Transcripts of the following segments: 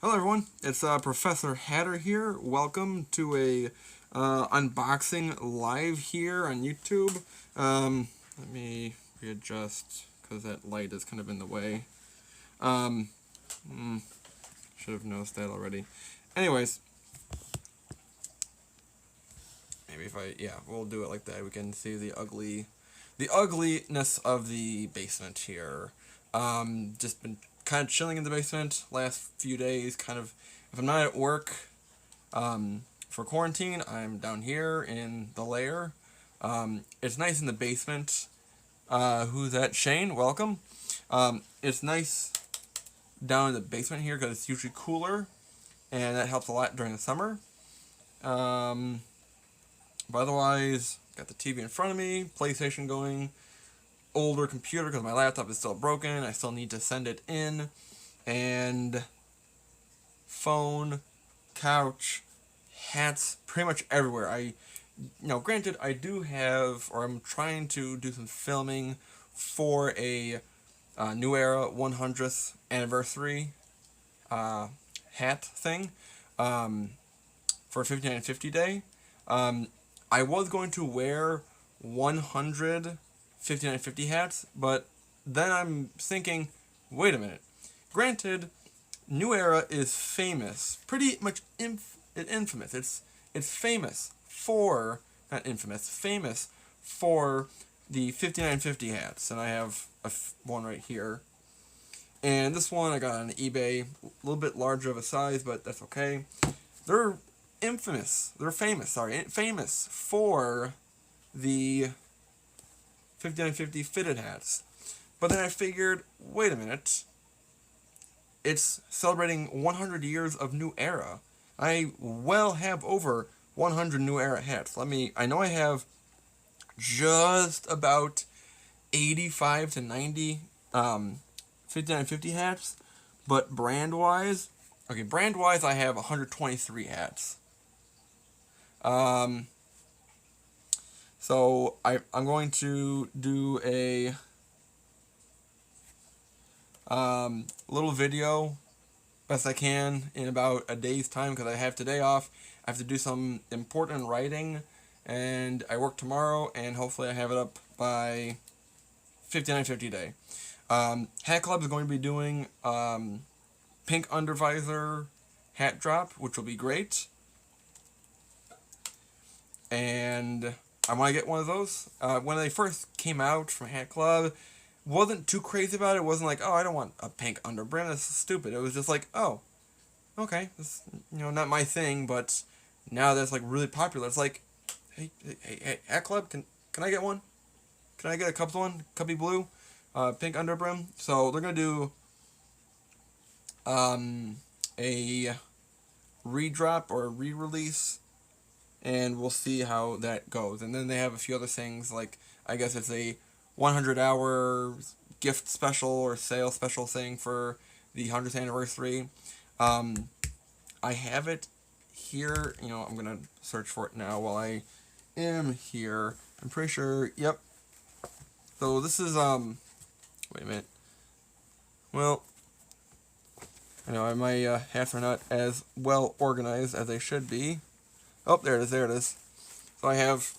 Hello everyone, it's Professor Hatter here. Welcome to a unboxing live here on YouTube. Let me readjust because that light is kind of in the way. Um, Should have noticed that already. Anyways, maybe we'll do it like that. We can see the ugliness of the basement here. Just been kind of chilling in the basement last few days. Kind of, if I'm not at work, for quarantine, I'm down here in the lair. It's nice in the basement. Who's that? Shane, welcome. It's nice down in the basement here because it's usually cooler, and that helps a lot during the summer. But otherwise, got the TV in front of me, PlayStation going, older computer because my laptop is still broken. I still need to send it in, and phone, couch, hats, pretty much everywhere. Granted, I do have, or I'm trying to do some filming for a New Era 100th anniversary hat thing for 5950 day. I was going to wear 100 5950 hats, but then I'm thinking, wait a minute. Granted, New Era is famous, pretty much infamous. It's famous for, not infamous, famous for the 5950 hats, and I have one right here. And this one I got on eBay, a little bit larger of a size, but that's okay. They're famous for the 5950 fitted hats. But then I figured, wait a minute, it's celebrating 100 years of New Era. I have over 100 New Era hats. I know I have just about 85 to 90 5950 hats, but brand-wise, I have 123 hats. So I'm going to do a little video best I can in about a day's time because I have today off. I have to do some important writing, and I work tomorrow, and hopefully I have it up by 5950 day. Hat Club is going to be doing pink undervisor hat drop, which will be great. And I want to get one of those. When they first came out from Hat Club, wasn't too crazy about it. It wasn't like, oh, I don't want a pink underbrim. That's stupid. It was just like, oh, okay, this not my thing. But now that's like really popular. It's like, hey, Hat Club, can I get one? Can I get a Cubs one? Cubby blue, pink underbrim. So they're gonna do a redrop or a re-release, and we'll see how that goes. And then they have a few other things, like I guess it's a 100-hour gift special or sale special thing for the 100th anniversary. I have it here. I'm gonna search for it now while I am here. I'm pretty sure. Yep. So this is Wait a minute. Well, I know my hats are not as well organized as they should be. Oh, there it is. So I have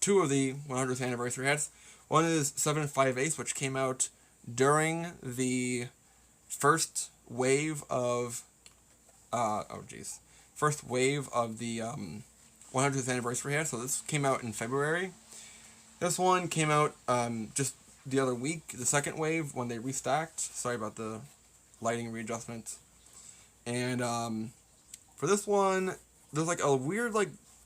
two of the 100th anniversary hats. One is 7 5/8, which came out during the first wave of first wave of the 100th anniversary hat. So this came out in February. This one came out just the other week, the second wave, when they restocked. Sorry about the lighting readjustment. And for this one, there's like a weird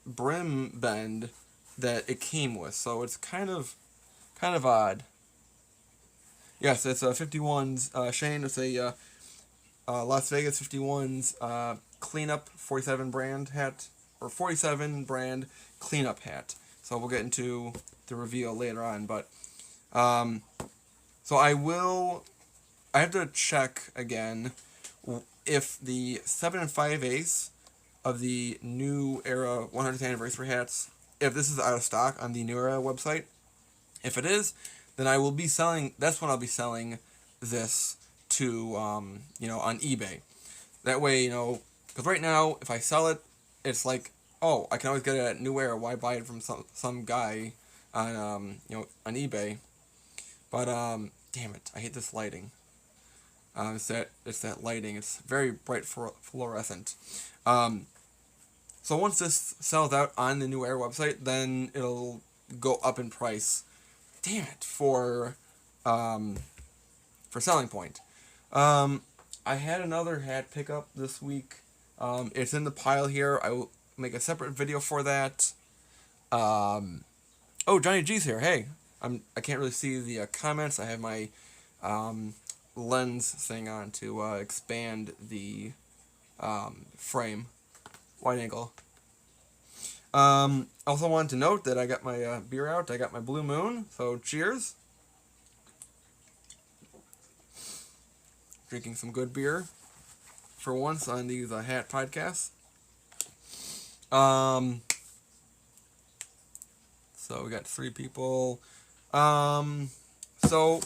brim bend that it came with, so it's kind of odd. Yes, it's a 51's Shane. It's a Las Vegas 51's cleanup 47 brand hat, or 47 brand cleanup hat. So we'll get into the reveal later on, but so I have to check again if the 7 5/8 of the New Era 100th anniversary hats, if this is out of stock on the New Era website. If it is, then I will be selling. That's when I'll be selling this to on eBay. That way, you know, because right now, if I sell it, it's like, oh, I can always get it at New Era. Why buy it from some guy on on eBay? But damn it, I hate this lighting. It's that lighting. It's very bright fluorescent. Um, so once this sells out on the New Era website, then it'll go up in price. Damn it, for selling point. Um, I had another hat pickup this week. It's in the pile here. I will make a separate video for that. Oh, Johnny G's here. Hey, I can't really see the comments. I have my lens thing on to expand the frame, wide angle. Also wanted to note that I got my beer out. I got my Blue Moon. So cheers. Drinking some good beer for once on these hat podcasts. So we got 3 people. So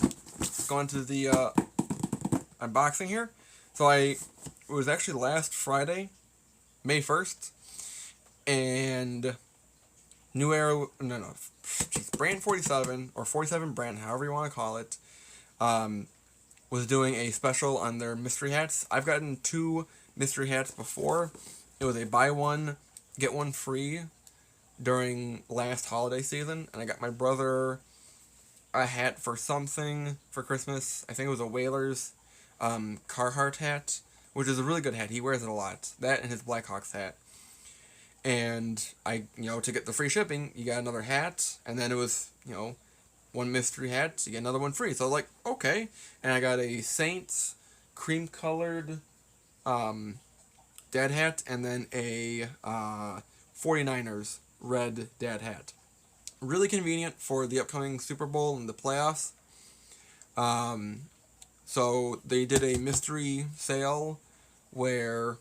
going to the unboxing here. So it was actually last Friday, May 1st, and New Era, Brand 47 or 47 Brand, however you want to call it, was doing a special on their mystery hats. I've gotten 2 mystery hats before. It was a buy one, get one free during last holiday season, and I got my brother a hat for something for Christmas. I think it was a Whalers Carhartt hat, which is a really good hat. He wears it a lot. That and his Blackhawks hat. And to get the free shipping, you got another hat, and then it was, one mystery hat, you get another one free. So I was like, okay. And I got a Saints cream-colored dad hat, and then a 49ers red dad hat. Really convenient for the upcoming Super Bowl and the playoffs. So they did a mystery sale where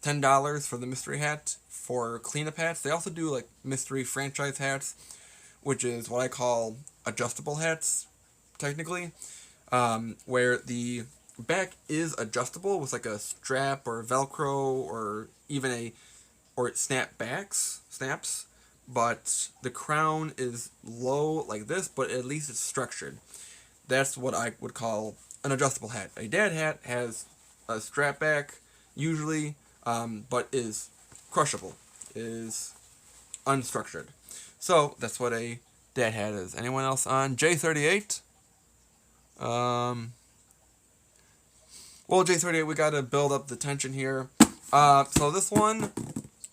$10 for the mystery hat for cleanup hats. They also do like mystery franchise hats, which is what I call adjustable hats, technically, where the back is adjustable with like a strap or Velcro or even or it snaps, but the crown is low like this, but at least it's structured. That's what I would call an adjustable hat. A dad hat has a strap back, usually, but is crushable, is unstructured. So that's what a dad hat is. Anyone else on J38? Well, J38, we gotta build up the tension here. So this one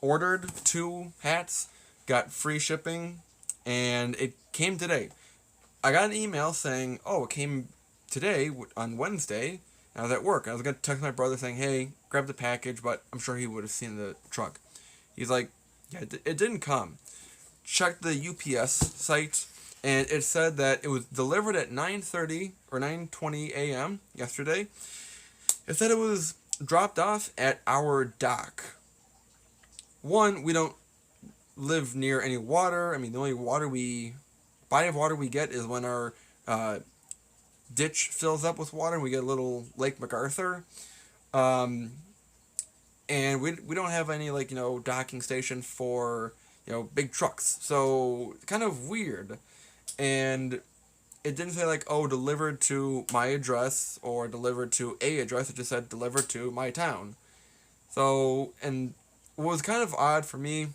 ordered 2 hats, got free shipping, and it came today. I got an email saying, oh, it came today on Wednesday, and I was at work. I was going to text my brother saying, hey, grab the package, but I'm sure he would have seen the truck. He's like, yeah, it didn't come. Checked the UPS site, and it said that it was delivered at 9:30 or 9:20 a.m. yesterday. It said it was dropped off at our dock. One, we don't live near any water. I mean, the only body of water we get is when our ditch fills up with water and we get a little Lake MacArthur. And we don't have any docking station for big trucks. So kind of weird. And it didn't say delivered to my address or delivered to a address. It just said delivered to my town. So, and what was kind of odd for me,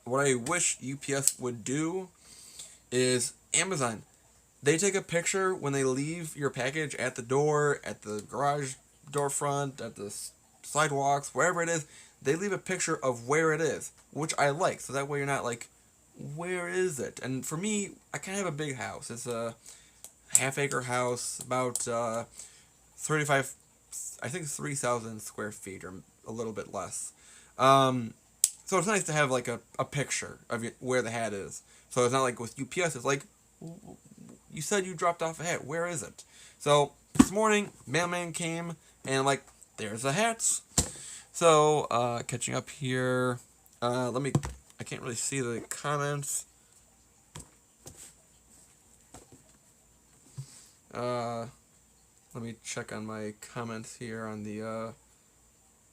what I wish UPS would do is Amazon. They take a picture when they leave your package at the door, at the garage door front, at the sidewalks, wherever it is. They leave a picture of where it is, which I like. So that way you're not like, where is it? And for me, I kind of have a big house. It's a half-acre house, about 35, I think 3,000 square feet or a little bit less. So it's nice to have a picture of where the hat is. So it's not like with UPS, it's like, you said you dropped off a hat, where is it? So this morning, mailman came and there's the hats. So catching up here, I can't really see the comments. Let me check on my comments here on the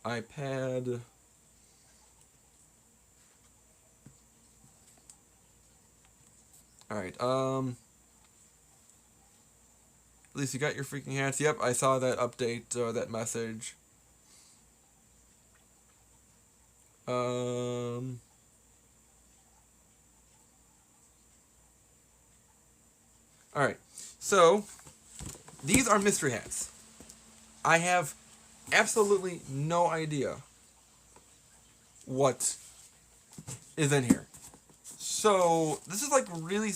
iPad. Alright, at least you got your freaking hats. Yep, I saw that update, or that message. Alright. So, these are mystery hats. I have absolutely no idea what is in here. So, this is like really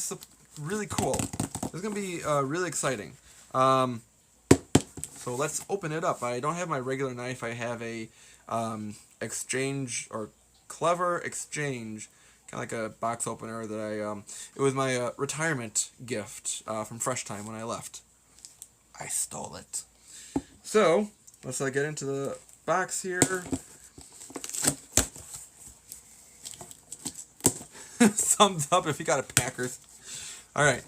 cool. This is going to be really exciting. So let's open it up. I don't have my regular knife. I have a exchange, or clever exchange, kind of like a box opener that I it was my retirement gift from Fresh Time when I left. I stole it. So let's get into the box here. Thumbs up if you got a Packers. All right.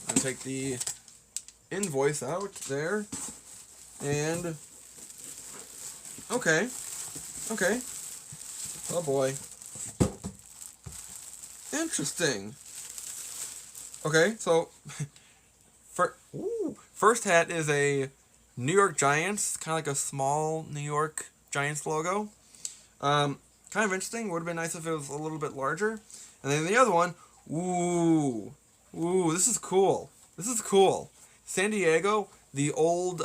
I'll take the invoice out there, and okay. Oh boy. Interesting. Okay, so first hat is a New York Giants, kind of like a small New York Giants logo. Kind of interesting. Would have been nice if it was a little bit larger. And then the other one, this is cool. This is cool. San Diego, the old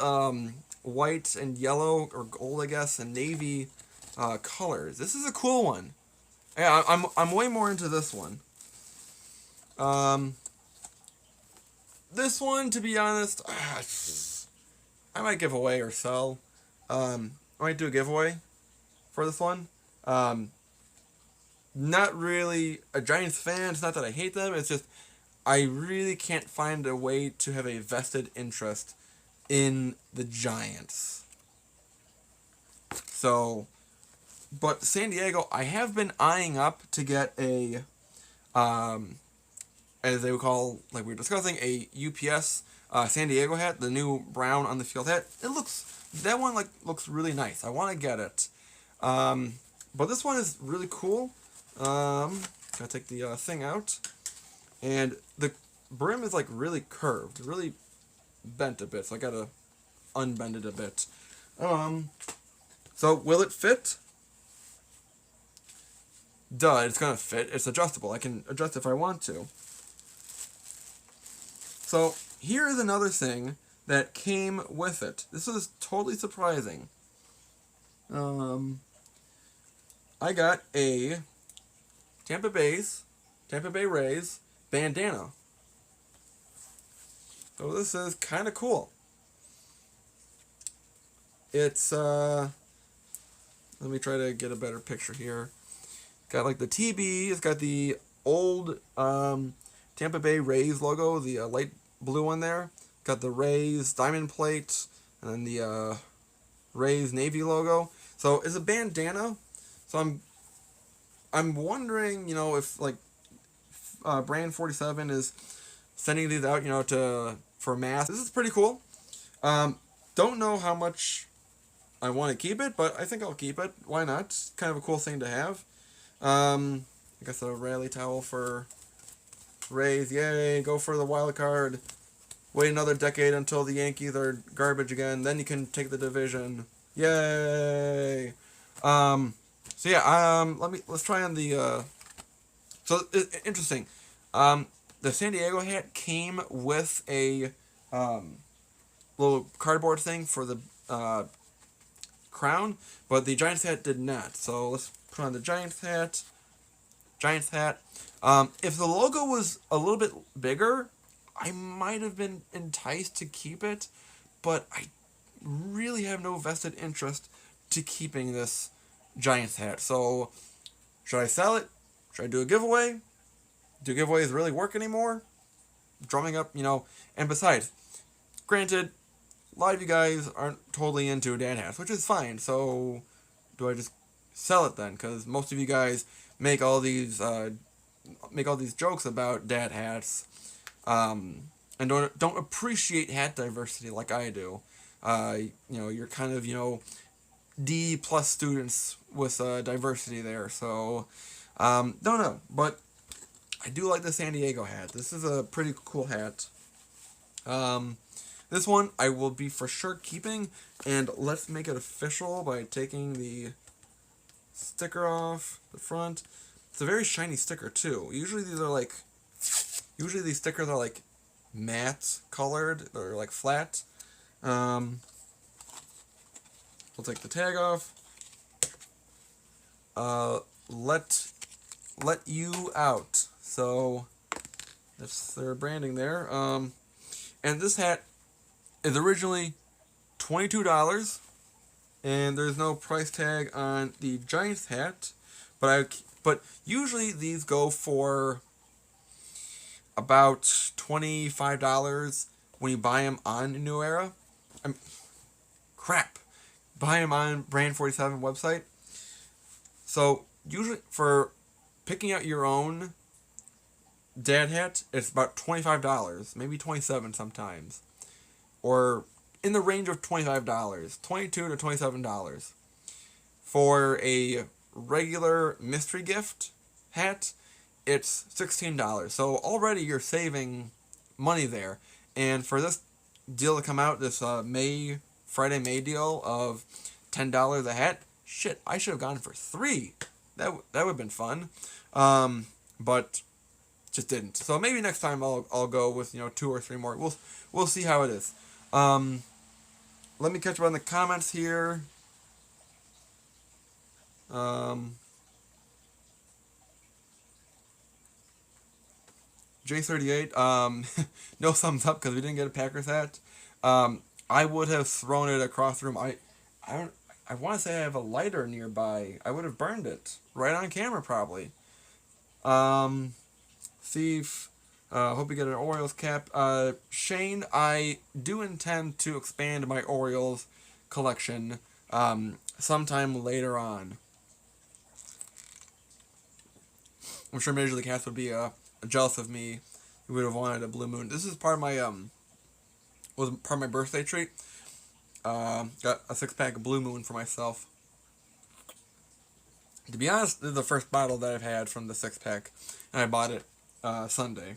white and yellow, or gold, I guess, and navy colors. This is a cool one. Yeah, I'm way more into this one. This one, to be honest, I might give away or sell. I might do a giveaway for this one. Not really a Giants fan. It's not that I hate them. It's just I really can't find a way to have a vested interest in the Giants. So, but San Diego, I have been eyeing up to get a, as they would call, like we were discussing, a UPS San Diego hat, the new brown on the field hat. That one looks really nice. I want to get it. But this one is really cool. Gotta take the thing out, and the brim is really curved, really bent a bit. So I gotta unbend it a bit. So will it fit? Duh, it's gonna fit. It's adjustable. I can adjust if I want to. So here is another thing that came with it. This was totally surprising. I got a Tampa Bay Rays bandana. So this is kind of cool. It's let me try to get a better picture here. Got the TB. It's got the old Tampa Bay Rays logo, the light blue one there. Got the Rays diamond plate, and then the Rays Navy logo. So it's a bandana. So I'm wondering, if Brand 47 is sending these out, for mass. This is pretty cool. Don't know how much I want to keep it, but I think I'll keep it. Why not? It's kind of a cool thing to have. I guess a rally towel for Rays. Yay, go for the wild card. Wait another decade until the Yankees are garbage again. Then you can take the division. Yay. So yeah, let's try on the, interesting. The San Diego hat came with a, little cardboard thing for the, crown, but the Giants hat did not. So let's put on the Giants hat. If the logo was a little bit bigger, I might have been enticed to keep it, but I really have no vested interest to keeping this Giants hat. So, should I sell it? Should I do a giveaway? Do giveaways really work anymore? Drumming up, and besides, granted, a lot of you guys aren't totally into dad hats, which is fine. So, do I just sell it then? Because most of you guys make all these jokes about dad hats, and don't appreciate hat diversity like I do. You're kind of, D plus students with diversity there. So, don't know, but I do like the San Diego hat. This is a pretty cool hat. This one I will be for sure keeping, and let's make it official by taking the sticker off the front. It's a very shiny sticker too. Usually these stickers are like matte colored or like flat. We'll take the tag off. Let you out. So that's their branding there. And this hat is originally $22, and there's no price tag on the Giants hat, but usually these go for about $25 when you buy them on New Era. Buy them on Brand 47 website. So usually for picking out your own dad hat, it's about $25, maybe $27 sometimes, or in the range of $25, $22 to $27. For a regular mystery gift hat, it's $16. So already you're saving money there. And for this deal to come out, this Friday May deal of $10 a hat, shit, I should have gone for 3. That would have been fun. But just didn't. So maybe next time I'll go with 2 or 3 more. We'll see how it is. Let me catch up on the comments here. J38, no thumbs up because we didn't get a Packers hat. I would have thrown it across the room. I want to say I have a lighter nearby. I would have burned it right on camera probably. Thief. Hope you get an Orioles cap. Shane, I do intend to expand my Orioles collection sometime later on. I'm sure Major League Cats would be jealous of me. He would have wanted a Blue Moon. This is part of my was part of my birthday treat. Got a 6-pack of Blue Moon for myself. To be honest, this is the first bottle that I've had from the 6-pack, and I bought it Sunday.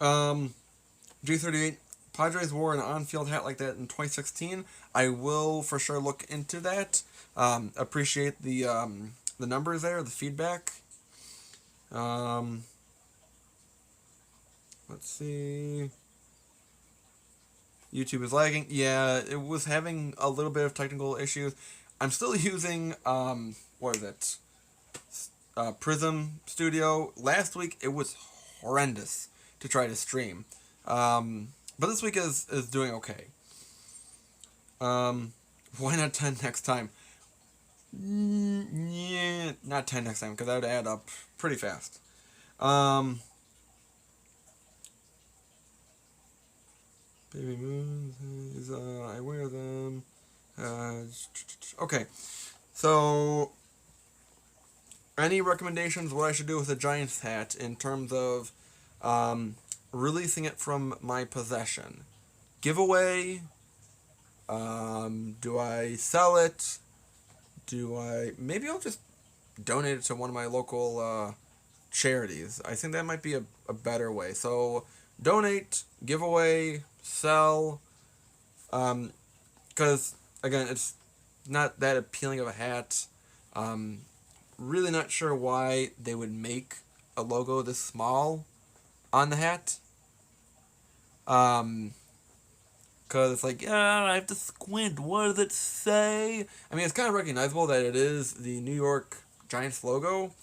G38, Padres wore an on-field hat like that in 2016. I will for sure look into that. Appreciate the numbers there, the feedback. Let's see. YouTube is lagging. Yeah, it was having a little bit of technical issues. I'm still using, what is it? Prism Studio. Last week it was horrendous to try to stream. But this week is doing okay. Why not 10 next time? Yeah, not 10 next time, because that would add up pretty fast. Baby moons, I wear them. Okay, so any recommendations what I should do with a Giants hat in terms of releasing it from my possession? Giveaway? Do I sell it? Maybe I'll just donate it to one of my local charities. I think that might be a better way. So donate, giveaway, sell, because again, it's not that appealing of a hat. Really not sure why they would make a logo this small on the hat. Because it's like, yeah, I have to squint. What does it say? I mean, it's kind of recognizable that it is the New York Giants logo.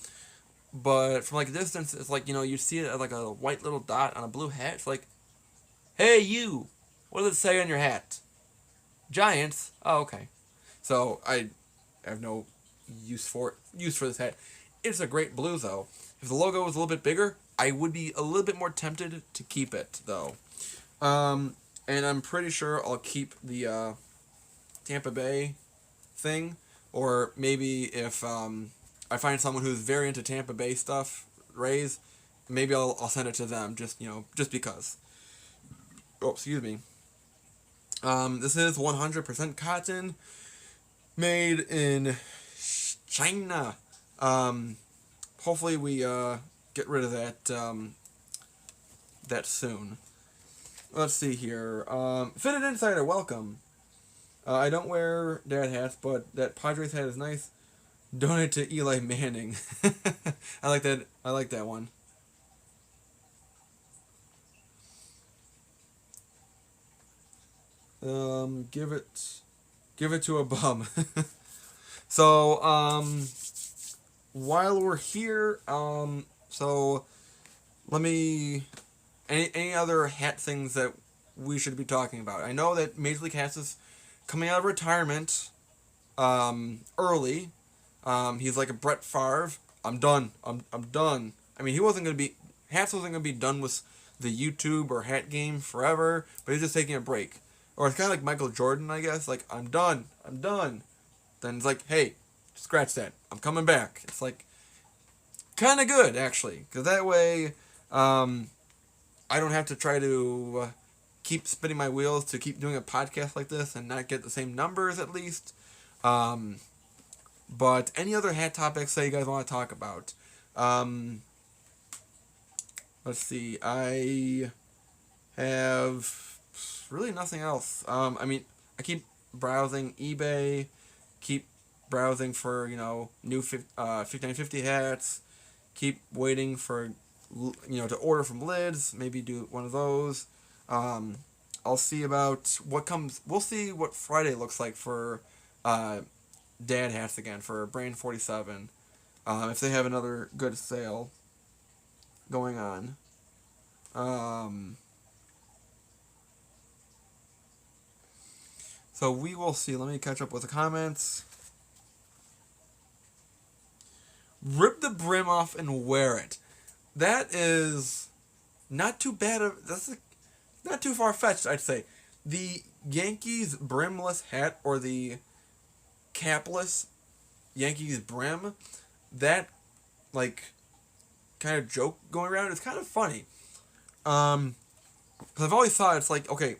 But from like a distance, it's like, you see it as like a white little dot on a blue hat. It's like, hey, you, what does it say on your hat? Giants? Oh, okay. So I have no use for this hat. It's a great blue, though. If the logo was a little bit bigger, I would be a little bit more tempted to keep it, though. And I'm pretty sure I'll keep the Tampa Bay thing, or maybe if I find someone who's very into Tampa Bay stuff, Rays, maybe I'll send it to them, just because. Oh, excuse me. This is 100% cotton, made in China. Hopefully we get rid of that soon. Let's see here. Fitted Insider, welcome. I don't wear dad hats, but that Padres hat is nice. Donate to Eli Manning. I like that. I like that one. Give it to a bum. So, while we're here, so let me. Any other hat things that we should be talking about? I know that Major League Hats is coming out of retirement, early. He's like a Brett Favre. I'm done. I'm done. I mean, he wasn't gonna be Hats wasn't gonna be done with the YouTube or hat game forever, but he's just taking a break. Or it's kind of like Michael Jordan, I guess. Like, I'm done. I'm done. Then it's like, hey, scratch that. I'm coming back. It's like kind of good actually, because that way, I don't have to try to keep spinning my wheels to keep doing a podcast like this and not get the same numbers at least. But any other hat topics that you guys want to talk about? Let's see. I have really nothing else. I mean, I keep browsing eBay, keep browsing for, new 5950 hats, keep waiting for, to order from Lids, maybe do one of those. I'll see about what comes. We'll see what Friday looks like for dad hats again for Brand 47. If they have another good sale going on. So we will see. Let me catch up with the comments. Rip the brim off and wear it. That is not too bad. Not too far-fetched, I'd say. The Yankees brimless hat or the capless Yankees brim, that, kind of joke going around is kind of funny. Because I've always thought it's like, okay,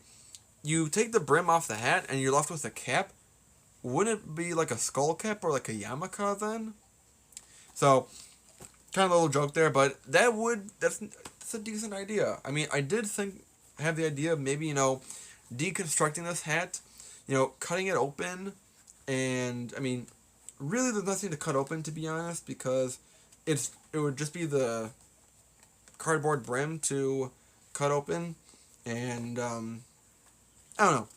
you take the brim off the hat and you're left with a cap. Wouldn't it be like a skull cap or like a yarmulke then? So, kind of a little joke there, but that's a decent idea. I mean, I did have the idea of maybe, deconstructing this hat, cutting it open, and, I mean, really there's nothing to cut open, to be honest, because it would just be the cardboard brim to cut open, and, I don't know.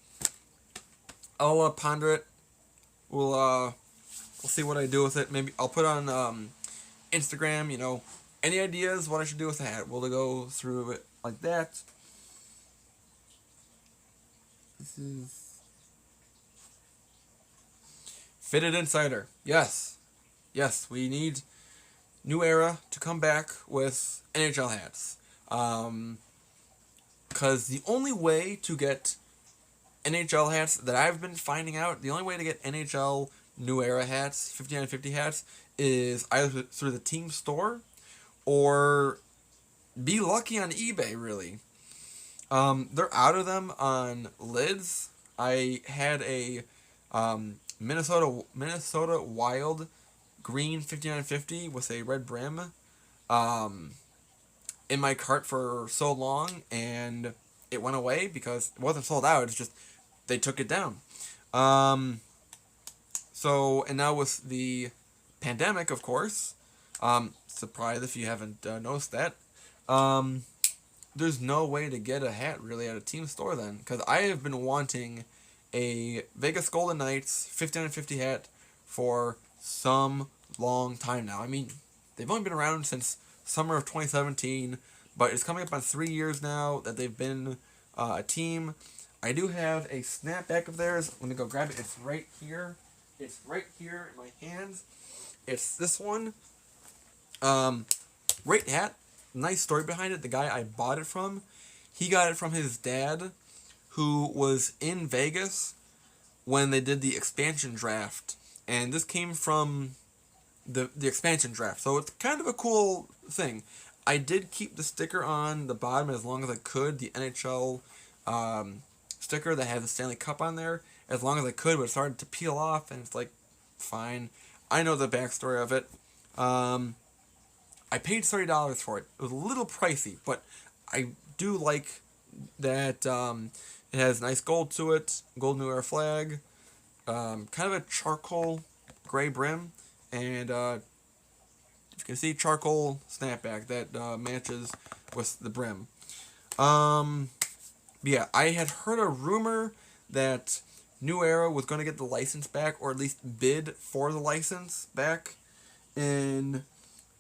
I'll ponder it. We'll see what I do with it. Maybe I'll put on Instagram, any ideas what I should do with the hat. We'll go through it like that. This is Fitted Insider. Yes, we need new era to come back with NHL hats. Because the only way to get NHL hats that I've been finding out, the only way to get NHL New Era hats, 5950 hats, is either through the team store or be lucky on eBay, really. They're out of them on Lids. I had a Minnesota Wild green 5950 with a red brim in my cart for so long, and it went away because it wasn't sold out. It's just they took it down. And now with the pandemic, of course, surprised if you haven't noticed that, there's no way to get a hat really at a team store then, because I have been wanting a Vegas Golden Knights 5950 hat for some long time now. I mean, they've only been around since summer of 2017, but it's coming up on 3 years now that they've been a team. I do have a snapback of theirs. Let me go grab it. It's right here. It's right here in my hands. It's this one. Great hat. Nice story behind it. The guy I bought it from, he got it from his dad, who was in Vegas when they did the expansion draft. And this came from the expansion draft. So it's kind of a cool thing. I did keep the sticker on the bottom as long as I could, the NHL sticker that has a Stanley Cup on there as long as I could, but it started to peel off, and it's like, fine. I know the backstory of it. I paid $30 for it. It was a little pricey, but I do like that it has nice gold to it, gold New Era flag, kind of a charcoal gray brim, and you can see charcoal snapback that matches with the brim. Yeah, I had heard a rumor that New Era was going to get the license back, or at least bid for the license back in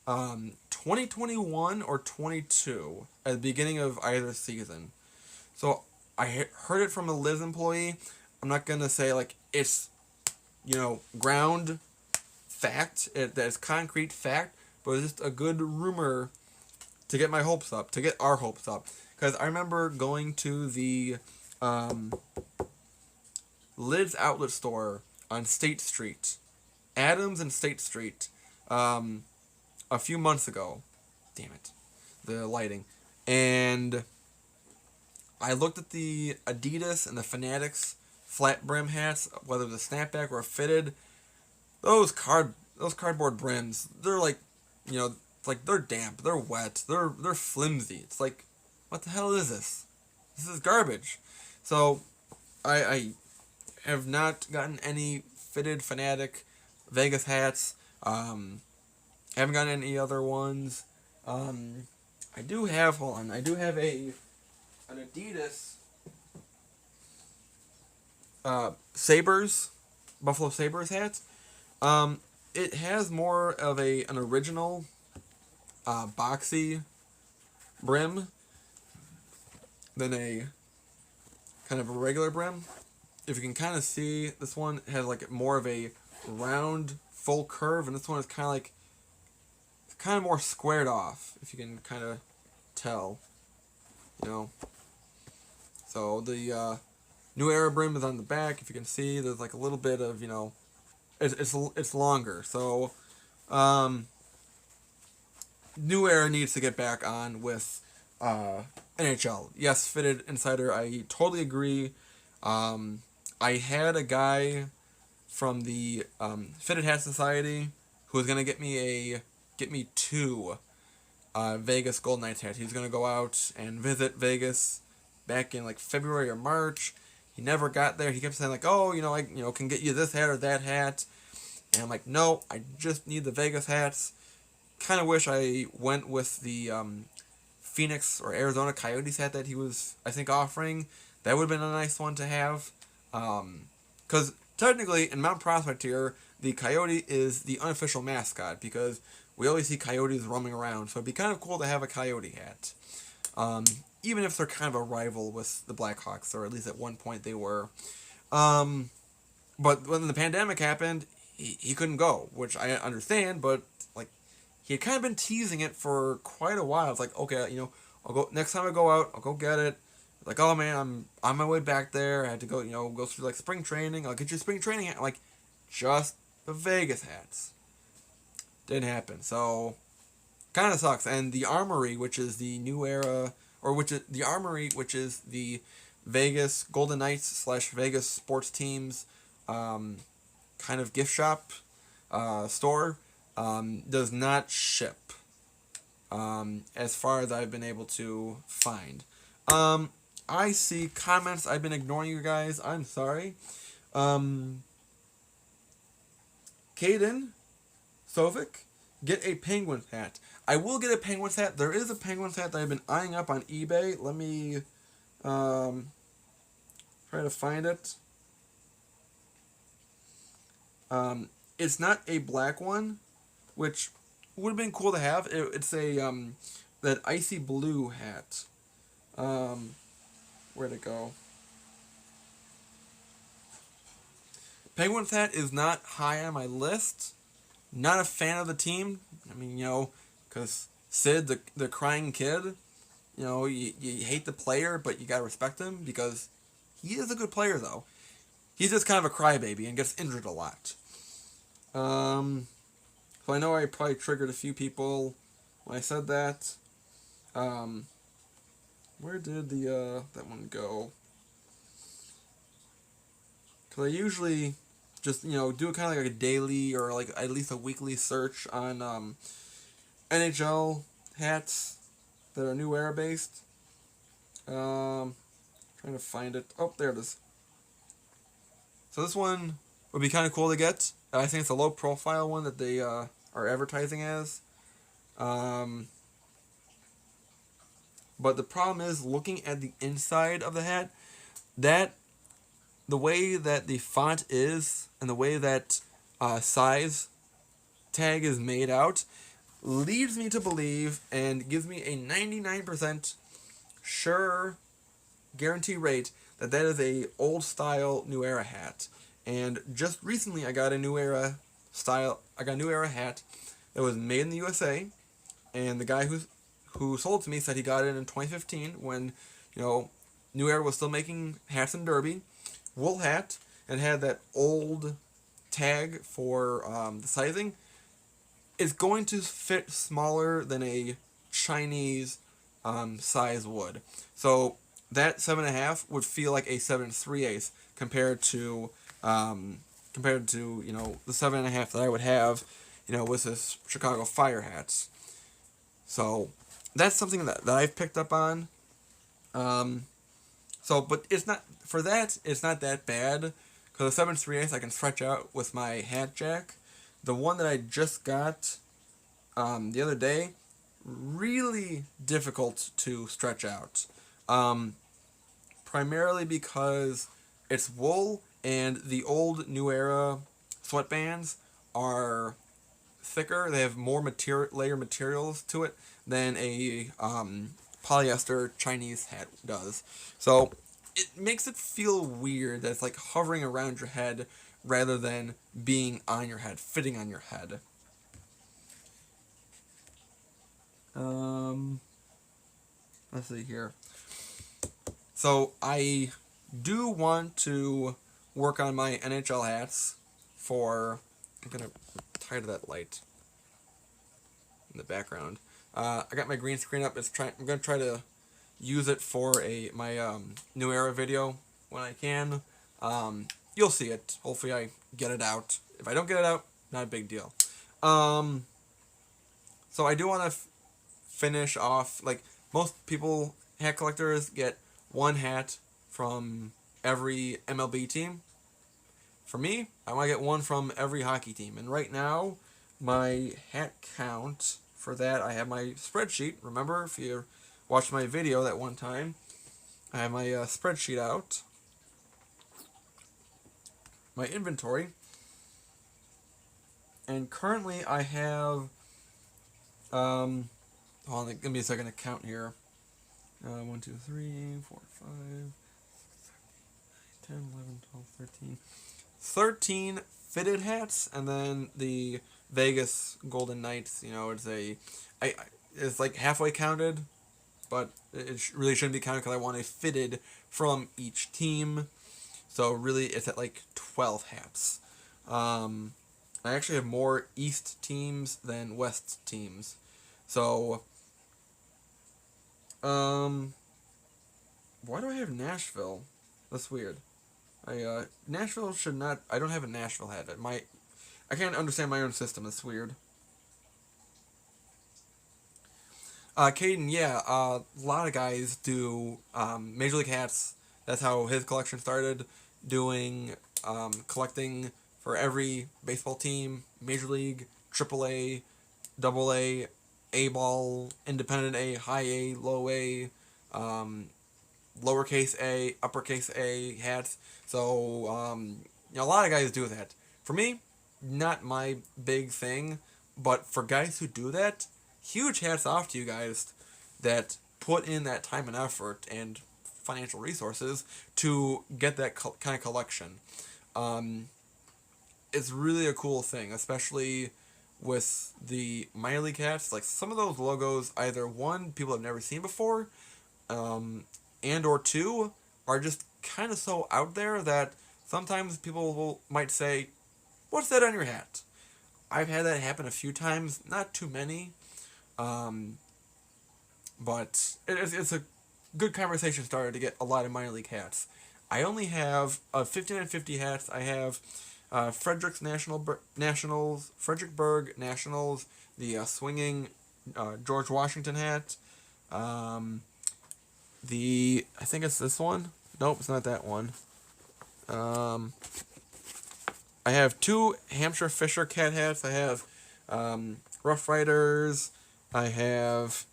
2021 or 22 at the beginning of either season. So I heard it from a Liz employee. I'm not going to say like it's, ground fact, that is concrete fact, but it's just a good rumor to get my hopes up, to get our hopes up. Because I remember going to the Lids outlet store on State Street, Adams and State Street, a few months ago. Damn it, the lighting. And I looked at the Adidas and the Fanatics flat brim hats, whether it was a snapback or a fitted. Those cardboard brims, they're like, they're damp, they're wet, they're flimsy. It's like, what the hell is this? This is garbage. So, I have not gotten any fitted Fanatic Vegas hats. Haven't gotten any other ones. I do have an Adidas Sabres, Buffalo Sabres hat. It has more of an original boxy brim than a kind of a regular brim. If you can kind of see, this one has like more of a round, full curve, and this one is kind of more squared off, if you can kind of tell, So the New Era brim is on the back. If you can see, there's like a little bit of, it's longer. So New Era needs to get back on with NHL. Yes, Fitted Insider, I totally agree. I had a guy from the Fitted Hat Society who was gonna get me two Vegas Golden Knights hats. He was gonna go out and visit Vegas back in like February or March. He never got there. He kept saying like, "Oh, I can get you this hat or that hat," and I'm like, "No, I just need the Vegas hats." Kind of wish I went with the Phoenix or Arizona Coyotes hat that he was, I think, offering. That would have been a nice one to have. Because technically, in Mount Prospect here, the Coyote is the unofficial mascot, because we always see coyotes roaming around. So it'd be kind of cool to have a Coyote hat. Even if they're kind of a rival with the Blackhawks, or at least at one point they were. But when the pandemic happened, he couldn't go, which I understand, but like, he had kind of been teasing it for quite a while. It's like, okay, I'll go next time I go out, I'll go get it. Like, oh man, I'm on my way back there. I had to go, go through like spring training. I'll get you spring training hat. Like, just the Vegas hats. Didn't happen. So, kind of sucks. And the Armory, which is the New Era, which is the Vegas Golden Knights / Vegas sports teams, kind of gift shop, store, does not ship. As far as I've been able to find. I see comments. I've been ignoring you guys. I'm sorry. Caden Sovic, get a Penguins hat. I will get a Penguins hat. There is a Penguins hat that I've been eyeing up on eBay. Let me try to find it. It's not a black one, which would have been cool to have. It's a that icy blue hat. Where'd it go? Penguins hat is not high on my list. Not a fan of the team. I mean, because Sid, the crying kid, you hate the player, but you gotta respect him because he is a good player, though. He's just kind of a crybaby and gets injured a lot. So I know I probably triggered a few people when I said that. Where did that one go? because I usually just do kind of like a daily or like at least a weekly search on NHL hats that are New Era based. Trying to find it. Oh, there it is. So this one would be kind of cool to get. I think it's a low profile one that they are advertising as. But the problem is looking at the inside of the hat, that the way that the font is and the way that size tag is made out leads me to believe and gives me a 99% sure guarantee rate that that is a old style New Era hat. And just recently I got a New Era hat that was made in the USA, and the guy who sold it to me said he got it in 2015 when New Era was still making hats in Derby. Wool hat, and had that old tag for the sizing. It's going to fit smaller than a Chinese size would. So that 7.5 would feel like a 7 3/8 compared to the 7.5 that I would have with this Chicago Fire hats. So that's something that I've picked up on. But it's not for that. It's not that bad because the 7 3/8 I can stretch out with my hat jack. The one that I just got the other day, really difficult to stretch out. Primarily because it's wool and the old New Era sweatbands are thicker. They have more layer materials to it than a polyester Chinese hat does. So it makes it feel weird that it's like hovering around your head rather than being on your head, fitting on your head. Let's see here. So I do want to work on my NHL hats I'm going to tie to that light in the background. I got my green screen up. I'm going to try to use it for my New Era video when I can. You'll see it. Hopefully I get it out. If I don't get it out, not a big deal. So I do want to finish off, like most people, hat collectors get one hat from every MLB team. For me, I want to get one from every hockey team. And right now, my hat count for that, I have my spreadsheet. Remember, if you watched my video that one time, I have my spreadsheet out. My inventory. And currently I have, hold on, give me a second to count here. 1, 2, 3, 4, 5, 6, 7, 8, 9, 10, 11, 12, 13. 13 fitted hats, and then the Vegas Golden Knights, it's like halfway counted, but it really shouldn't be counted because I want a fitted from each team. So really it's at like 12 hats. I actually have more East teams than West teams. So, why do I have Nashville? That's weird. Nashville should not. I don't have a Nashville hat. I can't understand my own system. That's weird. Caden, yeah, a lot of guys do Major League hats. That's how his collection started. Doing collecting for every baseball team, Major League, AAA, AA, A-ball, Independent A, High A, Low A, lowercase a, uppercase A hats. So, a lot of guys do that. For me, not my big thing, but for guys who do that, huge hats off to you guys that put in that time and effort and financial resources to get that kind of collection. It's really a cool thing, especially with the minor league hats. Like some of those logos, either one, people have never seen before, and or two, are just kind of so out there that sometimes people might say, "What's that on your hat?" I've had that happen a few times, not too many, but it's a good conversation starter to get a lot of minor league hats. I only have 5950 hats. I have Frederick's Nationals, Fredericksburg Nationals, the swinging George Washington hat. Um, I think it's this one. Nope, it's not that one. Um, I have two Hampshire Fisher cat hats. I have Rough Riders. I have,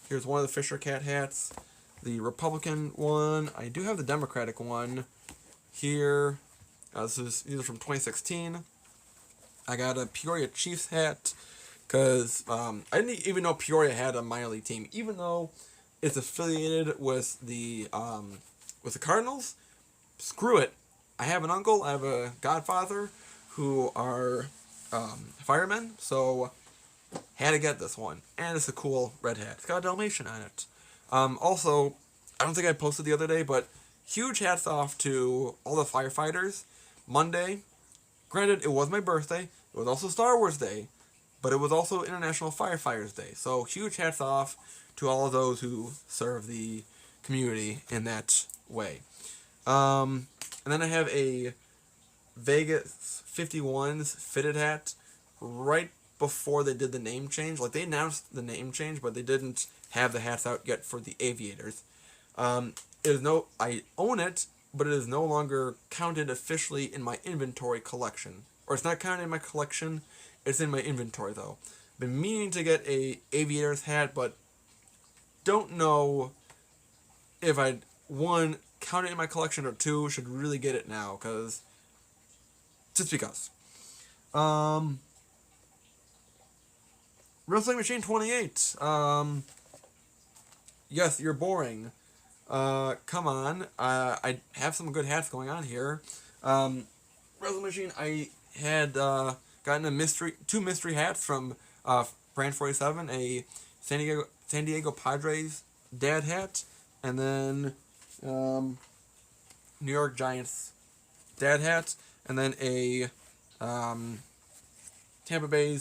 here's one of the Fisher cat hats. The Republican one. I do have the Democratic one here. These are from 2016. I got a Peoria Chiefs hat because I didn't even know Peoria had a minor league team, even though it's affiliated with the Cardinals. Screw it. I have an uncle. I have a godfather who are firemen, so had to get this one. And it's a cool red hat. It's got a Dalmatian on it. Also, I don't think I posted the other day, but huge hats off to all the firefighters. Monday, granted, it was my birthday. It was also Star Wars Day, but it was also International Firefighters Day. So huge hats off to all of those who serve the community in that way. And then I have a Vegas 51s fitted hat right before they did the name change. Like, they announced the name change, but they didn't have the hats out yet for the Aviators. I own it, but it is no longer counted officially in my inventory collection. Or it's not counted in my collection, it's in my inventory, though. Been meaning to get a Aviators hat, but don't know if I'd, one, count it in my collection, or two, should really get it now, because... just because. Wrestling Machine 28. Yes, you're boring. Come on. I have some good hats going on here. Wrestling Machine, I had gotten two mystery hats from Brand 47, a San Diego Padres dad hat, and then New York Giants dad hat, and then a Tampa Bay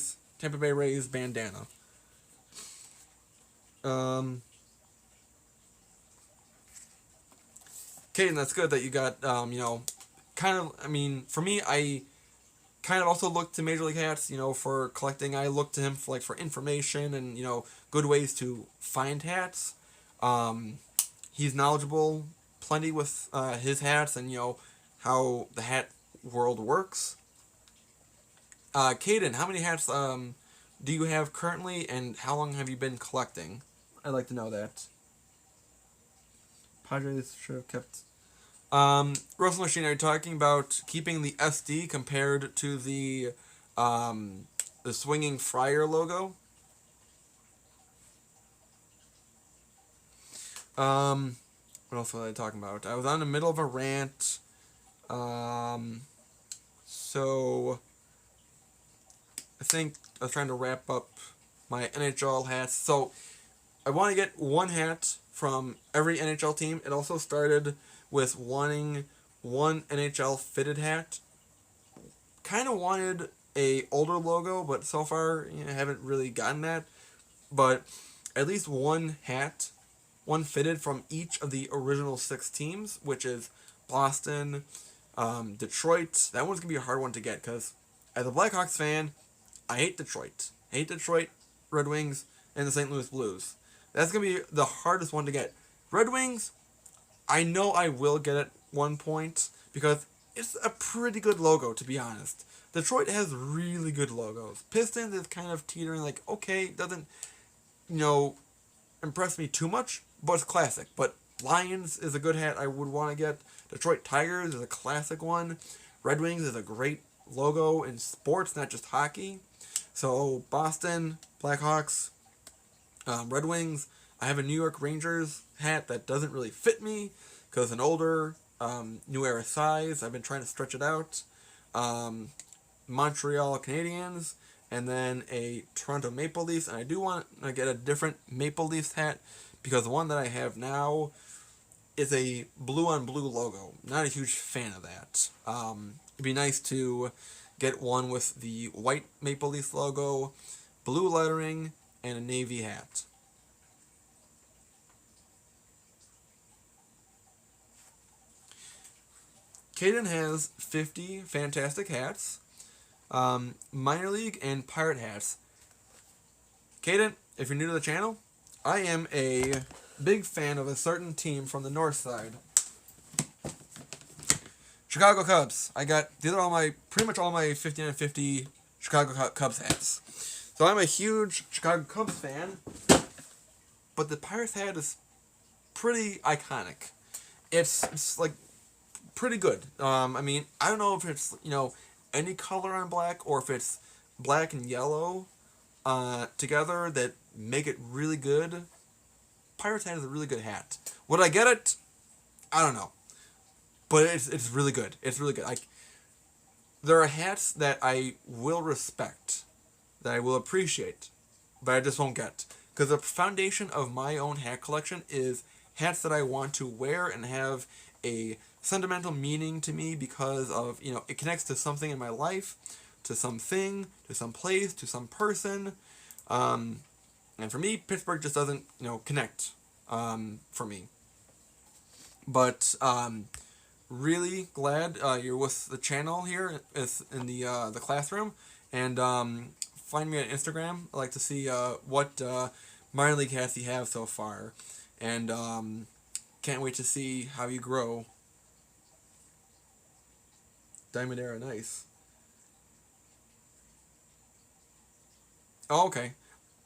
Rays bandana. Caden, that's good that you got, kind of, I mean, for me, I kind of also look to Major League Hats, for collecting. I look to him for information and, good ways to find hats. He's knowledgeable plenty with his hats and, how the hat world works. Caden, how many hats do you have currently, and how long have you been collecting? I'd like to know that. Padres should have kept... Wrestling Machine, are you talking about keeping the SD compared to the swinging Friar logo? What else was I talking about? I was on the middle of a rant. So I think I was trying to wrap up my NHL hats. So I want to get one hat from every NHL team. It also started with wanting one NHL fitted hat. Kind of wanted a older logo, but so far I haven't really gotten that. But at least one hat, one fitted from each of the original 6 teams, which is Boston, Detroit. That one's going to be a hard one to get because as a Blackhawks fan, I hate Detroit. I hate Detroit, Red Wings, and the St. Louis Blues. That's going to be the hardest one to get. Red Wings, I know I will get at one point because it's a pretty good logo, to be honest. Detroit has really good logos. Pistons is kind of teetering, okay, doesn't, impress me too much, but it's classic. But Lions is a good hat I would want to get. Detroit Tigers is a classic one. Red Wings is a great logo in sports, not just hockey. So Boston, Blackhawks, Red Wings. I have a New York Rangers hat that doesn't really fit me because it's an older, new era size. I've been trying to stretch it out. Montreal Canadiens, and then a Toronto Maple Leafs. And I do want to get a different Maple Leafs hat because the one that I have now is a blue on blue logo. Not a huge fan of that. It'd be nice to get one with the white Maple Leafs logo, blue lettering, and a navy hat. Caden has 50 fantastic hats, minor league and pirate hats. Caden, if you're new to the channel, I am a big fan of a certain team from the north side. Chicago Cubs. These are pretty much all my 5950 Chicago Cubs hats. So I'm a huge Chicago Cubs fan, but the Pirates hat is pretty iconic. It's like pretty good. I mean, I don't know if it's, any color on black or if it's black and yellow together that make it really good. Pirates hat is a really good hat. Would I get it? I don't know. But it's really good. It's really good. There are hats that I will respect, that I will appreciate, but I just won't get. Because the foundation of my own hat collection is hats that I want to wear and have a sentimental meaning to me because of, it connects to something in my life, to something, to some place, to some person. And for me, Pittsburgh just doesn't, connect for me. But really glad you're with the channel here in the classroom, and find me on Instagram. I like to see what minor league hats you have so far, and can't wait to see how you grow. Diamond Era, nice. Oh, okay.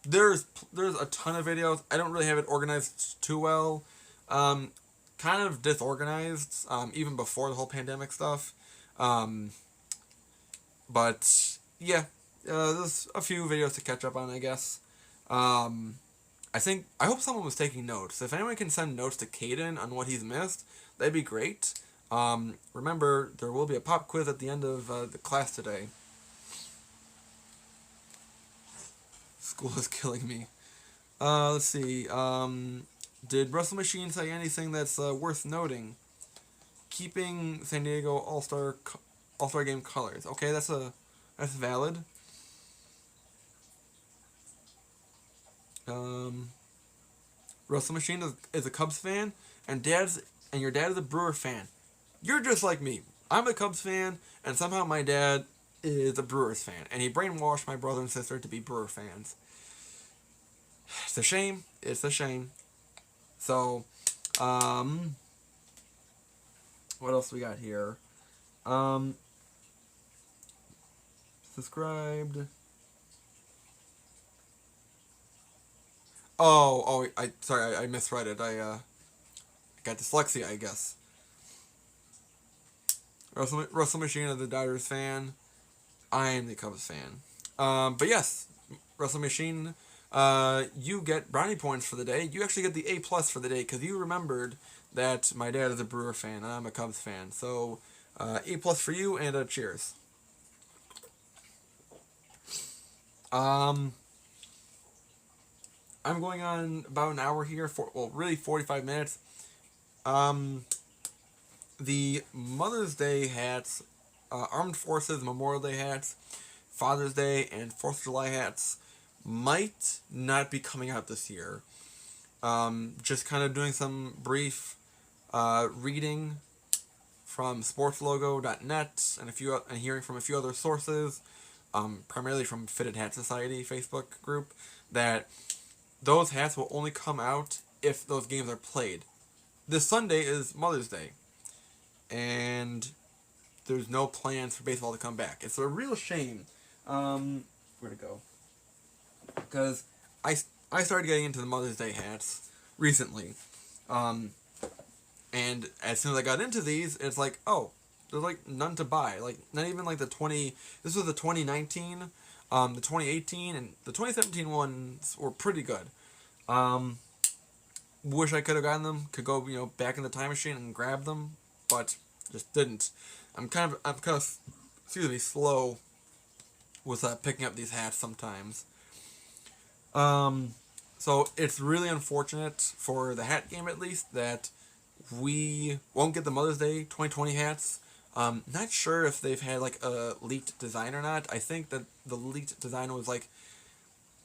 There's a ton of videos. I don't really have it organized too well. Kind of disorganized, even before the whole pandemic stuff. But yeah, there's a few videos to catch up on, I guess. I hope someone was taking notes. If anyone can send notes to Caden on what he's missed, that'd be great. Remember, there will be a pop quiz at the end of the class today. School is killing me. Let's see. Did Russell Machine say anything that's worth noting? Keeping San Diego All-Star Game colors. Okay, that's valid. Russell Machine is a Cubs fan, and your dad is a Brewer fan. You're just like me. I'm a Cubs fan, and somehow my dad is a Brewers fan, and he brainwashed my brother and sister to be Brewer fans. It's a shame. It's a shame. So, what else we got here? Subscribed. Sorry, I misread it. I got dyslexia, I guess. Russell Machine is the Dodgers fan. I am the Cubs fan. But yes, Russell Machine, you get brownie points for the day. You actually get the A+ for the day because you remembered that my dad is a Brewer fan and I'm a Cubs fan. So, A+ for you, and cheers. I'm going on about an hour here, really 45 minutes. The Mother's Day hats, Armed Forces Memorial Day hats, Father's Day, and 4th of July hats might not be coming out this year. Just kind of doing some brief reading from sportslogo.net and hearing from a few other sources, primarily from Fitted Hat Society Facebook group, that those hats will only come out if those games are played. This Sunday is Mother's Day, and there's no plans for baseball to come back. It's a real shame. Where'd it go? Because I started getting into the Mother's Day hats recently. And as soon as I got into these, it's like, oh, there's like none to buy. Like, not even like this was the 2019, the 2018, and the 2017 ones were pretty good. Wish I could have gotten them, could go, back in the time machine and grab them, but just didn't. I'm kind of slow with picking up these hats sometimes. So it's really unfortunate for the hat game, at least, that we won't get the Mother's Day 2020 hats. Not sure if they've had like a leaked design or not. I think that the leaked design was like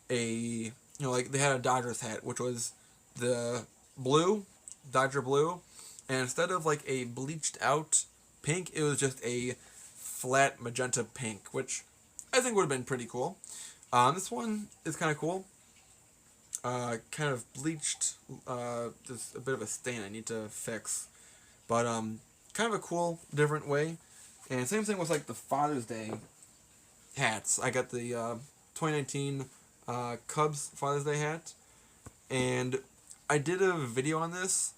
they had a Dodgers hat, which was the blue, Dodger blue, and instead of like a bleached out pink. It was just a flat magenta pink, which I think would have been pretty cool. This one is kind of cool. Kind of bleached. There's a bit of a stain I need to fix. But kind of a cool, different way. And same thing with like the Father's Day hats. I got the 2019 Cubs Father's Day hat. And I did a video on this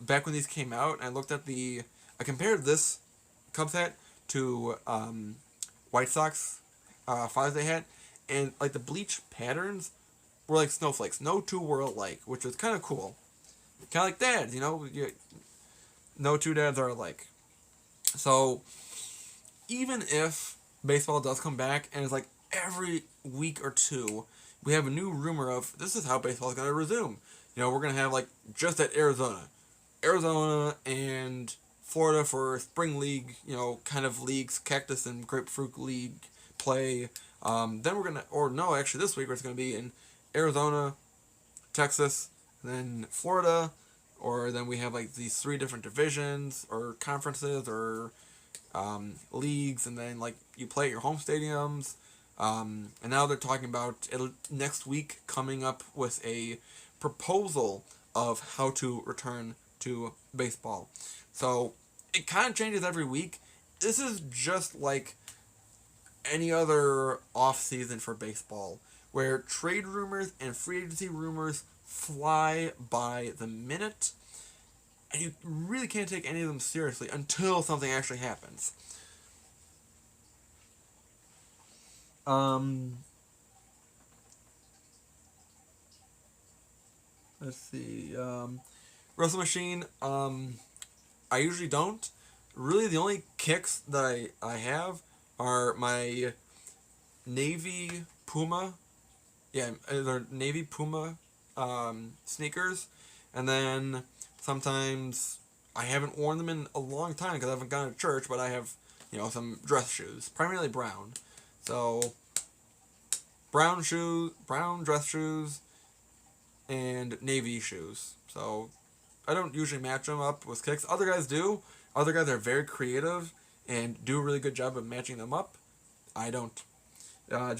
back when these came out. And I compared this Cubs hat to White Sox Father's Day hat. And like the bleach patterns were like snowflakes. No two were alike, which was kind of cool. Kind of like dads, no two dads are alike. So even if baseball does come back and it's like every week or two we have a new rumor of this is how baseball is going to resume. We're going to have like just at Arizona and Florida for spring league, kind of leagues, cactus and grapefruit league play. Then we're going to, or no, actually this week it's going to be in Arizona, Texas, then Florida, or then we have like these 3 different divisions or conferences or leagues, and then like you play at your home stadiums. And now they're talking about next week coming up with a proposal of how to return to baseball. So it kind of changes every week. This is just like any other off season for baseball, where trade rumors and free agency rumors fly by the minute, and you really can't take any of them seriously until something actually happens. Let's see. Wrestle Machine, I usually don't. Really, the only kicks that I have are my Navy Puma. Yeah, they're Navy Puma sneakers. And then sometimes I haven't worn them in a long time because I haven't gone to church, but I have, some dress shoes, primarily brown. So, brown dress shoes, and navy shoes. So, I don't usually match them up with kicks. Other guys do. Other guys are very creative and do a really good job of matching them up. I don't. I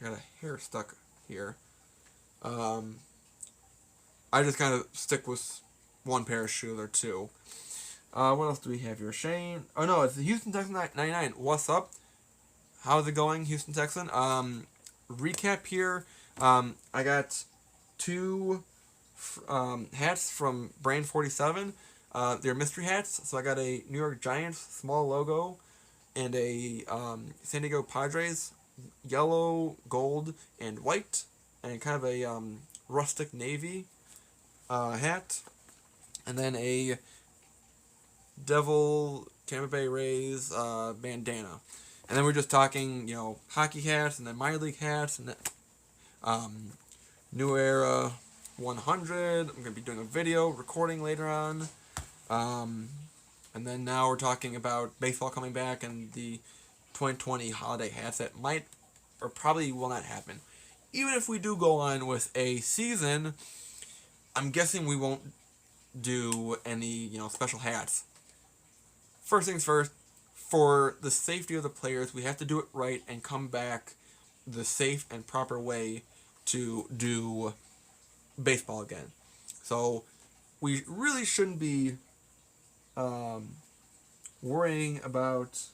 got a hair stuck here. I just kind of stick with one pair of shoes or two. What else do we have here? Shane. Oh no, it's the Houston Texan 99. What's up? How's it going, Houston Texan? Recap here. I got 2 hats from Brand 47. They're mystery hats. So I got a New York Giants small logo and a San Diego Padres yellow, gold, and white, and kind of a rustic navy hat, and then a Devil Tampa Bay Rays bandana. And then we're just talking, hockey hats, and then minor league hats, and then New Era 100. I'm going to be doing a video recording later on. And then now we're talking about baseball coming back and the 2020 holiday hats that might or probably will not happen. Even if we do go on with a season, I'm guessing we won't do any, special hats. First things first, for the safety of the players, we have to do it right and come back the safe and proper way to do baseball again. So we really shouldn't be worrying about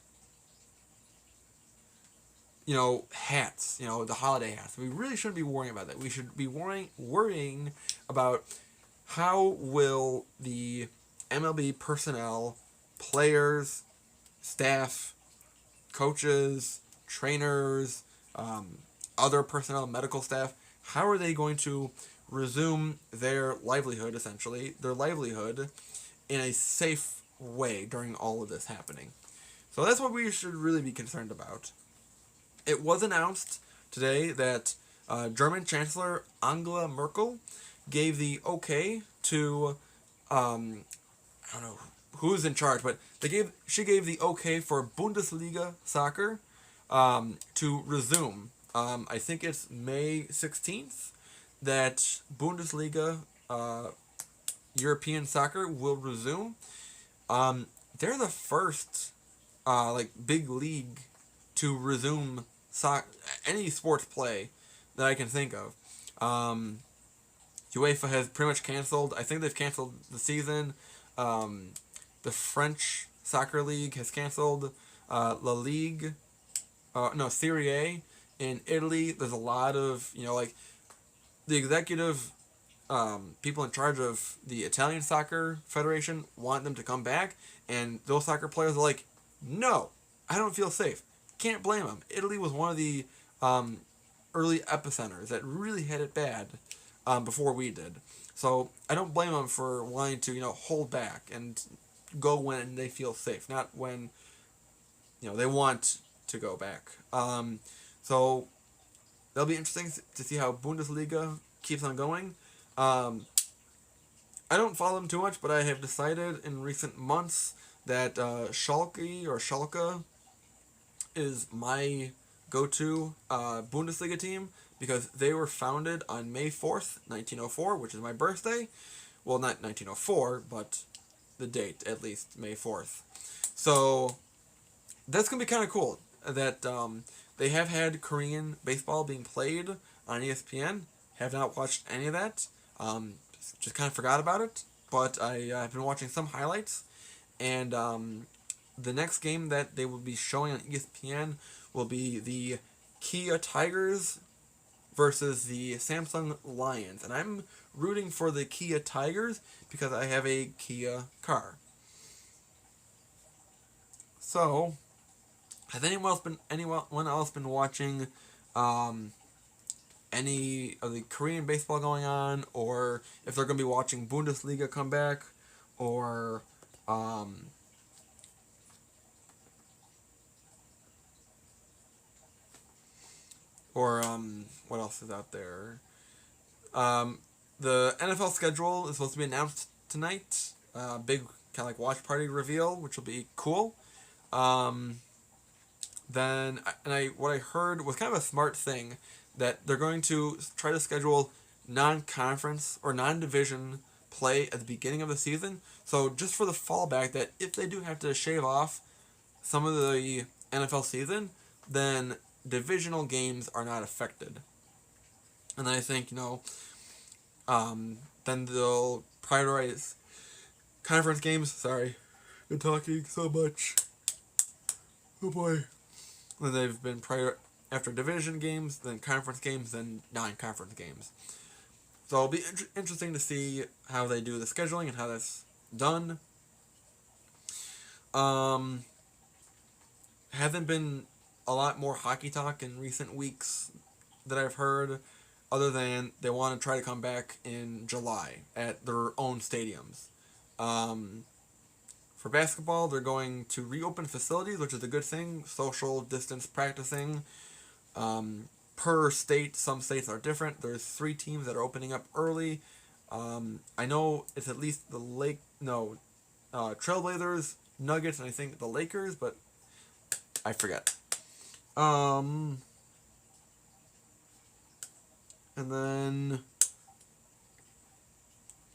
hats, the holiday hats. We really shouldn't be worrying about that. We should be worrying about how will the MLB personnel, players, staff, coaches, trainers, other personnel, medical staff, how are they going to resume their livelihood, essentially, in a safe way during all of this happening. So that's what we should really be concerned about. It was announced today that German Chancellor Angela Merkel gave the okay to, I don't know who's in charge, but she gave the okay for Bundesliga soccer to resume. I think it's May 16th that Bundesliga European soccer will resume. they're the first like big league to resume any sports play that I can think of. Um, UEFA has pretty much canceled. I think they've canceled the season. Um, the French soccer league has canceled. La Ligue, no Serie A in Italy. There's a lot of like the executive people in charge of the Italian soccer federation want them to come back, and those soccer players are like, no, I don't feel safe. Can't blame them. Italy was one of the um, early epicenters that really had it bad before we did. So I don't blame them for wanting to hold back and go when they feel safe, not when they want to go back. So that'll be interesting to see how Bundesliga keeps on going. I don't follow them too much, but I have decided in recent months that Schalke is my go-to Bundesliga team because they were founded on May 4th, 1904, which is my birthday. Well, not 1904, but the date, at least, May 4th. So that's going to be kind of cool that they have had Korean baseball being played on ESPN. Have not watched any of that. Just kind of forgot about it. But I've been watching some highlights. And the next game that they will be showing on ESPN will be the Kia Tigers versus the Samsung Lions. And I'm rooting for the Kia Tigers because I have a Kia car. So, has anyone else been watching any of the Korean baseball going on, or if they're going to be watching Bundesliga come back, or what else is out there? The NFL schedule is supposed to be announced tonight. Big kind of like watch party reveal, which will be cool. Then what I heard was kind of a smart thing that they're going to try to schedule non-conference or non-division play at the beginning of the season. So just for the fallback that if they do have to shave off some of the NFL season, then divisional games are not affected. And then I think, then they'll prioritize conference games. Sorry, I'm talking so much. Oh boy. Then they've been after division games, then conference games, then non-conference games. So it'll be interesting to see how they do the scheduling and how that's done. Hasn't been a lot more hockey talk in recent weeks that I've heard, other than they want to try to come back in July at their own stadiums. For basketball, they're going to reopen facilities, which is a good thing. Social distance practicing. Per state, some states are different. There's 3 teams that are opening up early. I know it's at least the Trailblazers, Nuggets, and I think the Lakers, but I forget. And then,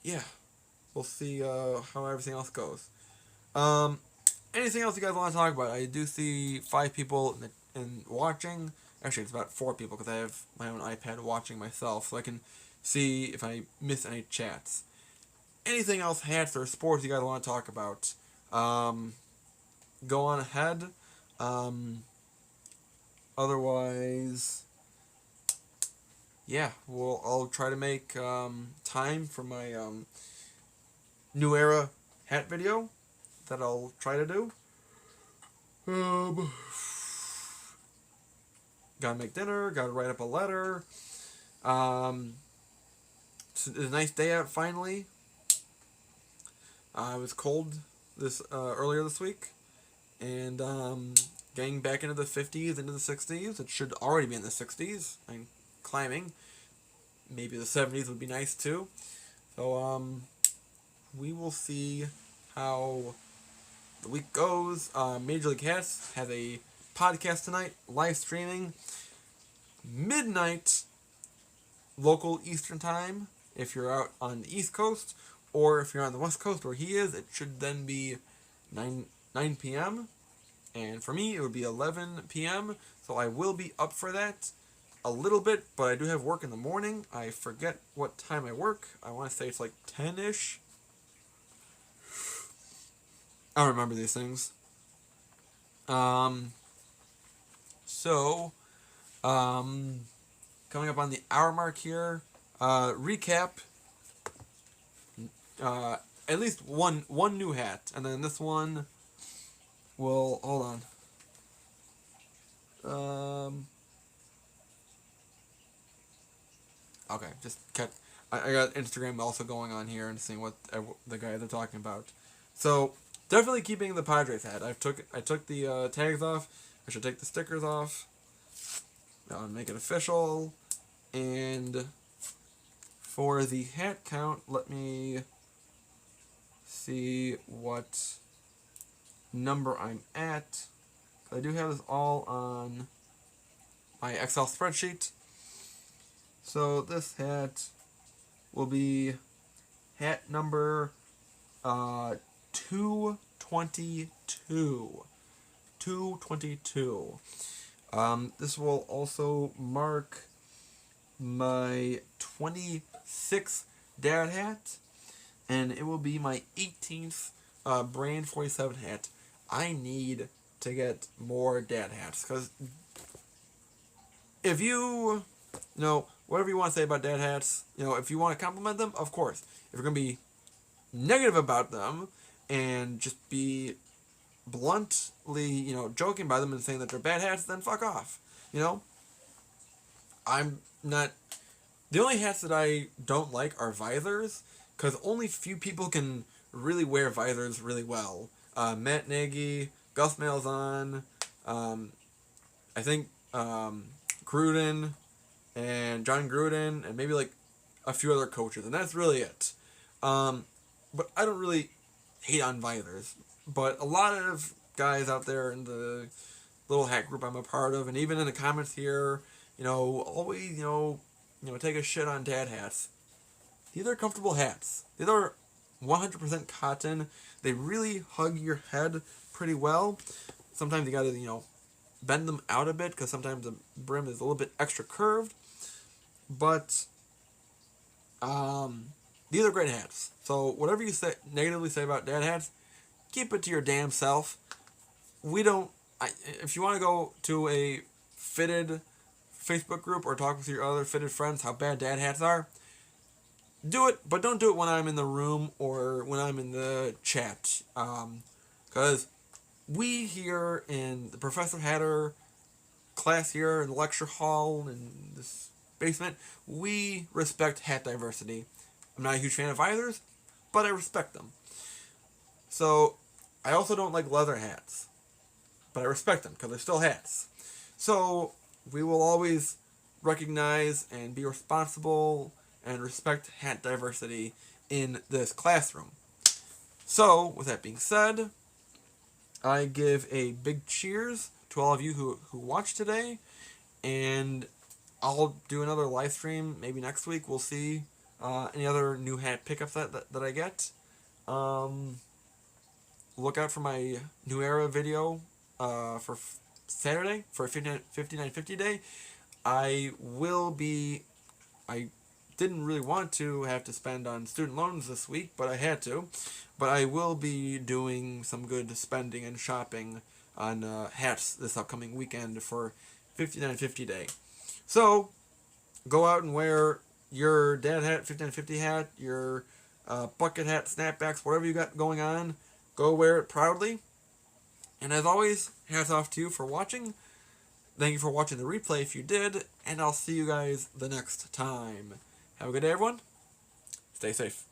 yeah, we'll see how everything else goes. Anything else you guys want to talk about? I do see 5 people in watching. Actually, it's about 4 people because I have my own iPad watching myself, so I can see if I miss any chats. Anything else, hats or sports you guys want to talk about? Go on ahead. Otherwise, yeah, I'll try to make time for my New Era hat video that I'll try to do. Gotta make dinner, gotta write up a letter. It's a nice day out finally. It was cold earlier this week, and getting back into the 50s, into the 60s. It should already be in the 60s. I'm climbing. Maybe the 70s would be nice too. So we will see how the week goes. Major League Hats has a podcast tonight, live streaming, midnight local Eastern time if you're out on the East Coast, or if you're on the West Coast where he is, it should then be 9 p.m. And for me, it would be 11 p.m. So I will be up for that a little bit, but I do have work in the morning. I forget what time I work. I want to say it's like 10-ish. I don't remember these things. So, coming up on the hour mark here, recap, at least one new hat, and then this one will, hold on. Okay, just kept, I got Instagram also going on here and seeing what the guy they're talking about. So, definitely keeping the Padres hat. I took the tags off. I should take the stickers off. Make it official. And for the hat count, let me see what number I'm at. I do have this all on my Excel spreadsheet. So this hat will be hat number 222. 222. This will also mark my 26th dad hat, and it will be my 18th brand 47 hat. I need to get more dad hats, because if you know, whatever you want to say about dad hats, if you want to compliment them, of course. If you're going to be negative about them and just be bluntly, joking by them and saying that they're bad hats, then fuck off. I'm not... The only hats that I don't like are visors, because only few people can really wear visors really well. Matt Nagy, Gus Malzahn, I think Gruden, and John Gruden, and maybe like a few other coaches, and that's really it. But I don't really hate on visors. But a lot of guys out there in the little hat group I'm a part of, and even in the comments here, always, take a shit on dad hats. These are comfortable hats. These are 100% cotton. They really hug your head pretty well. Sometimes you gotta, bend them out a bit, because sometimes the brim is a little bit extra curved. But these are great hats. So whatever you negatively say about dad hats, keep it to your damn self. If you want to go to a fitted Facebook group or talk with your other fitted friends how bad dad hats are, do it, but don't do it when I'm in the room or when I'm in the chat. Because we here in the Professor Hatter class here in the lecture hall in this basement, we respect hat diversity. I'm not a huge fan of visors, but I respect them. So, I also don't like leather hats, but I respect them because they're still hats. So, we will always recognize and be responsible and respect hat diversity in this classroom. So, with that being said, I give a big cheers to all of you who watched today, and I'll do another live stream maybe next week. We'll see any other new hat pickups that I get. Look out for my New Era video for Saturday, for 5950 day. I didn't really want to have to spend on student loans this week, but I had to. But I will be doing some good spending and shopping on hats this upcoming weekend for 5950 day. So, go out and wear your dad hat, 5950 hat, your bucket hat, snapbacks, whatever you got going on. Go wear it proudly. And as always, hats off to you for watching. Thank you for watching the replay if you did, and I'll see you guys the next time. Have a good day, everyone. Stay safe.